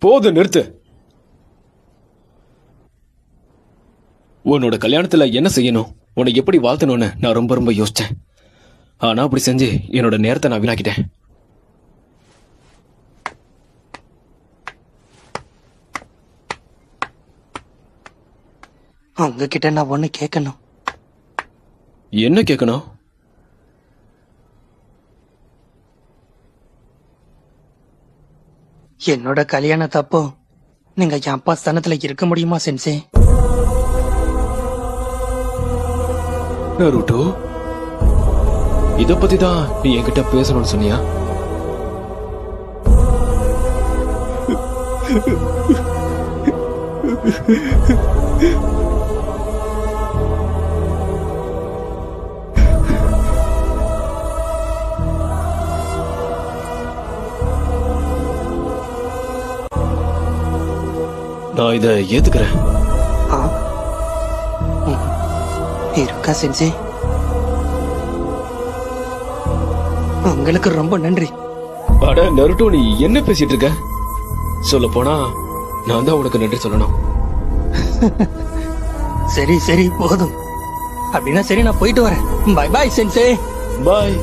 போது நிறுத்து. உன்னோட கல்யாணத்துல என்ன செய்யணும், உன்னை எப்படி வாழ்த்தணும்னு நான் ரொம்ப ரொம்ப யோசிச்சேன். ஆனா அப்படி செஞ்சு என்னோட நேரத்தை நான் வீணாக்கிட்டேன். உங்ககிட்ட நான் ஒண்ணு கேட்கணும். என்ன கேட்கணும்? என்னோட கல்யாணத்தப்போ நீங்க என் அப்பா ஸ்தானத்துல இருக்க முடியுமா சென்சே? நருட்டோ, இத பத்தி தான் நீ என்கிட்ட பேசணும்னு சொன்னியா? நான் இதை ஏத்துக்கிறேன். இருக்கா சென்சே? உங்களுக்கு ரொம்ப நன்றி. அட நருட்டோ, நீ என்ன பேசிட்டு இருக்க? சொல்ல போனா நான் தான் உனக்கு நன்றி சொல்லணும். சரி சரி போதும். அப்படின்னா சரி, நான் போயிட்டு வரேன். பை பாய் சென்சே. பாய்.